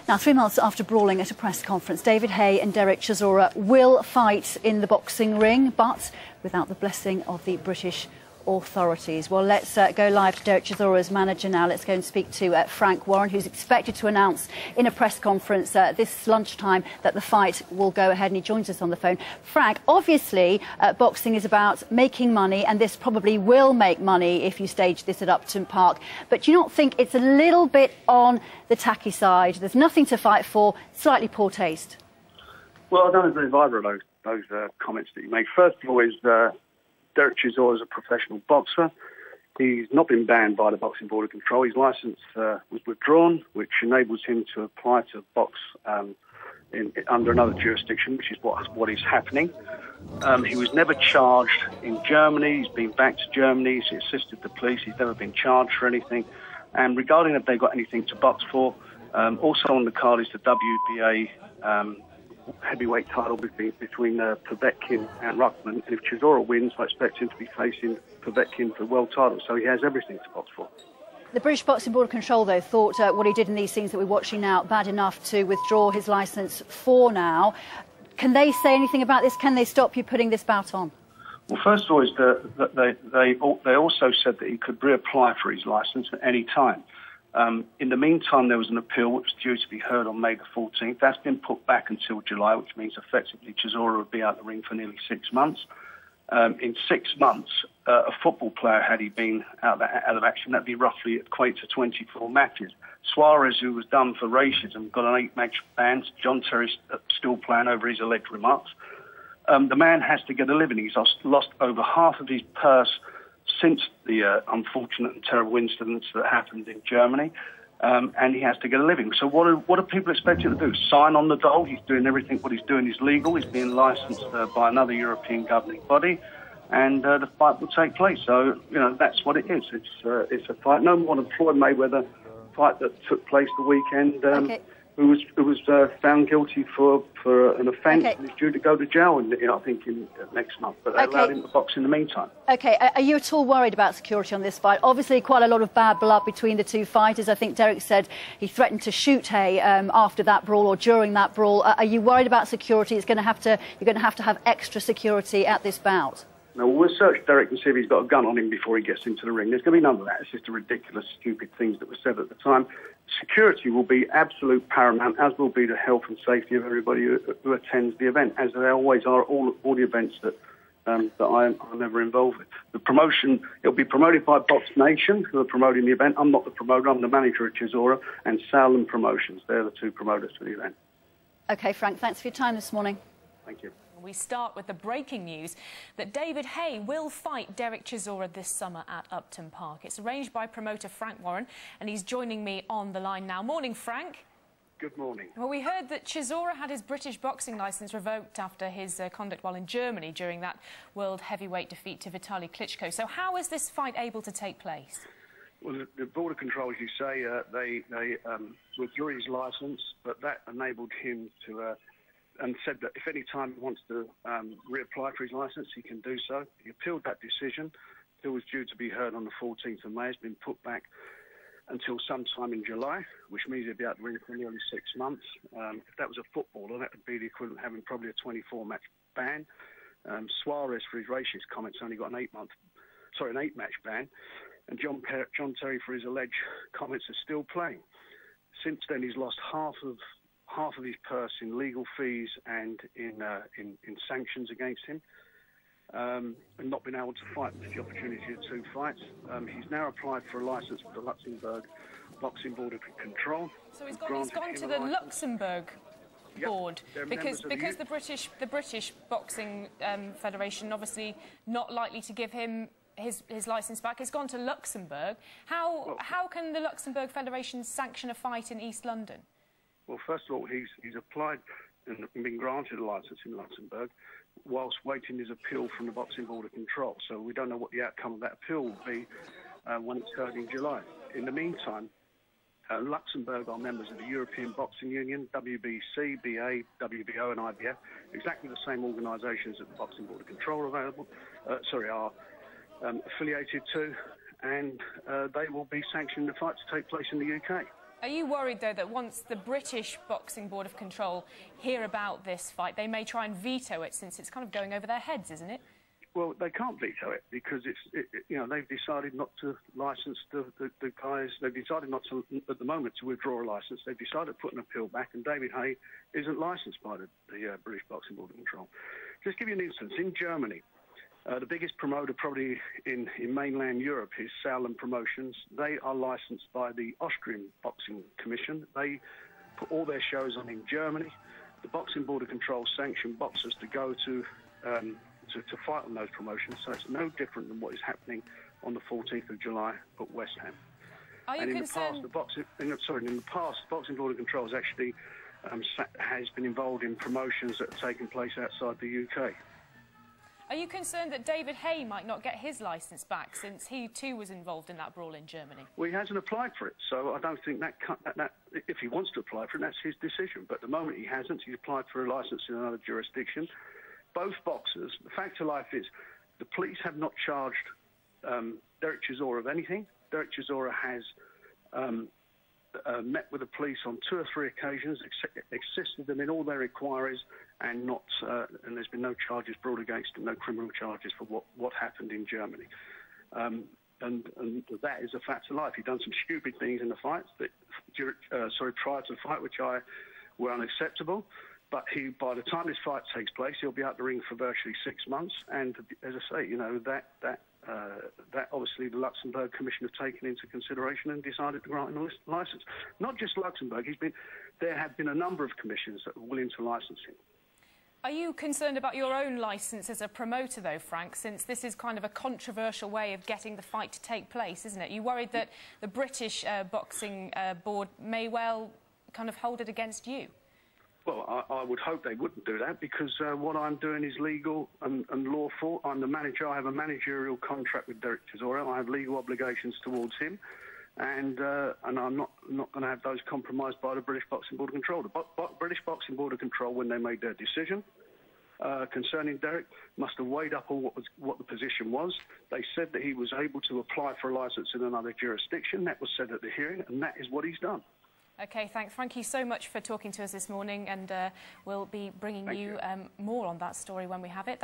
Now, 3 months after brawling at a press conference, David Haye and Derek Chisora will fight in the boxing ring, but without the blessing of the British authorities. Well, let's go live to Derek Chisora's manager now. Let's go and speak to Frank Warren, who's expected to announce in a press conference this lunchtime that the fight will go ahead, and he joins us on the phone. Frank, obviously, boxing is about making money, and this probably will make money if you stage this at Upton Park. But do you not think it's a little bit on the tacky side? There's nothing to fight for, slightly poor taste. Well, I don't agree with either of those comments that you make. First of all, Derek Chisora is a professional boxer. He's not been banned by the Boxing Board of Control. His licence was withdrawn, which enables him to apply to box under another jurisdiction, which is what is happening. He was never charged in Germany. He's been back to Germany. He's assisted the police. He's never been charged for anything. And regarding if they've got anything to box for, also on the card is the WBA heavyweight title between Povetkin and Ruckman. And if Chisora wins, I expect him to be facing Povetkin for the world title. So he has everything to box for. The British Boxing Board of Control, though, thought what he did in these scenes that we're watching now bad enough to withdraw his licence for now. Can they say anything about this? Can they stop you putting this bout on? Well, first of all, is that they also said that he could reapply for his licence at any time. In the meantime, there was an appeal which was due to be heard on May the 14th. That's been put back until July, which means effectively Chisora would be out of the ring for nearly 6 months. In 6 months, a football player, had he been out of action, that'd be roughly equate to 24 matches. Suarez, who was done for racism, got an 8-match ban. John Terry's still playing over his alleged remarks. The man has to get a living. He's lost over half of his purse since the unfortunate and terrible incidents that happened in Germany, and he has to get a living. So what do people expect him to do? Sign on the dole? He's doing everything. What he's doing is legal. He's being licensed by another European governing body, and the fight will take place. So, that's what it is. It's a fight. No more than Floyd Mayweather fight that took place the weekend, okay. who was found guilty for an offence, okay, and is due to go to jail, I think, next month. But they allowed him to box in the meantime. OK, are you at all worried about security on this fight? Obviously, quite a lot of bad blood between the two fighters. I think Derek said he threatened to shoot Haye after that brawl or during that brawl. Are you worried about security? You're going to have to have extra security at this bout. No, we'll search Derek and see if he's got a gun on him before he gets into the ring. There's going to be none of that. It's just a ridiculous, stupid things that were said at the time. Security will be absolute paramount, as will be the health and safety of everybody who attends the event, as they always are all the events that I'm ever involved with. The promotion, it'll be promoted by Box Nation, who are promoting the event. I'm not the promoter, I'm the manager of Chisora, and Salem Promotions. They're the two promoters for the event. OK, Frank, thanks for your time this morning. Thank you. We start with the breaking news that David Haye will fight Derek Chisora this summer at Upton Park. It's arranged by promoter Frank Warren, and he's joining me on the line now. Morning, Frank. Good morning. Well, we heard that Chisora had his British boxing licence revoked after his conduct while in Germany during that world heavyweight defeat to Vitaly Klitschko. So how is this fight able to take place? Well, the Board of Control, as you say, they withdrew his licence, but that enabled him to... and said that if any time he wants to reapply for his licence, he can do so. He appealed that decision. It was due to be heard on the 14th of May. It's been put back until sometime in July, which means he'll be out of the ring for nearly 6 months. If that was a footballer, that would be the equivalent of having probably a 24-match ban. Suarez, for his racist comments, only got an 8-match ban. And John Terry, for his alleged comments, is still playing. Since then, he's lost half of his purse in legal fees and in sanctions against him, and not been able to fight with the opportunity of 2 fights. He's now applied for a licence with the Luxembourg Boxing Board of Control. So he's gone to the Luxembourg board, because the British Boxing Federation obviously not likely to give him his licence back. He's gone to Luxembourg. How can the Luxembourg Federation sanction a fight in East London? Well, first of all, he's applied and been granted a licence in Luxembourg whilst waiting his appeal from the Boxing Board of Control. So we don't know what the outcome of that appeal will be when it's heard in July. In the meantime, Luxembourg are members of the European Boxing Union, WBC, BA, WBO and IBF, exactly the same organisations that the Boxing Board of Control are affiliated to, and they will be sanctioning the fight to take place in the UK. Are you worried, though, that once the British Boxing Board of Control hear about this fight, they may try and veto it, since it's kind of going over their heads, isn't it? Well, they can't veto it because they've decided not to licence the guys. They've decided not to, at the moment, to withdraw a licence. They've decided to put an appeal back, and David Haye isn't licensed by the British Boxing Board of Control. Just give you an instance. In Germany, the biggest promoter probably in mainland Europe is Sauerland Promotions. They are licensed by the Austrian Boxing Commission. They put all their shows on in Germany. The Boxing Board of Control sanction boxers to go to fight on those promotions, so it's no different than what is happening on the 14th of July at West Ham. Are you concerned? In the past, the Boxing Board of Control has actually has been involved in promotions that have taken place outside the UK. Are you concerned that David Haye might not get his licence back, since he too was involved in that brawl in Germany? Well, he hasn't applied for it, so I don't think that if he wants to apply for it, that's his decision. But at the moment he hasn't. He's applied for a licence in another jurisdiction. Both boxers, the fact of life is, the police have not charged Derek Chisora of anything. Derek Chisora has met with the police on 2 or 3 occasions, assisted them in all their inquiries, and there's been no charges brought against him, no criminal charges for what happened in Germany. And that is a fact of life. He's done some stupid things in the fights prior to the fight, which were unacceptable. But by the time this fight takes place, he'll be out the ring for virtually 6 months. And as I say, that obviously the Luxembourg Commission have taken into consideration and decided to grant him a licence. Not just Luxembourg. There have been a number of commissions that are willing to licence him. Are you concerned about your own licence as a promoter, though, Frank, since this is kind of a controversial way of getting the fight to take place, isn't it? Are you worried that the British Boxing Board may well kind of hold it against you? Well, I would hope they wouldn't do that, because what I'm doing is legal and lawful. I'm the manager. I have a managerial contract with Derek Chisora. I have legal obligations towards him, and I'm not going to have those compromised by the British Boxing Board of Control. The British Boxing Board of Control, when they made their decision concerning Derek, must have weighed up on what the position was. They said that he was able to apply for a licence in another jurisdiction. That was said at the hearing, and that is what he's done. OK, thanks. Thank you so much for talking to us this morning, and we'll be bringing you more on that story when we have it.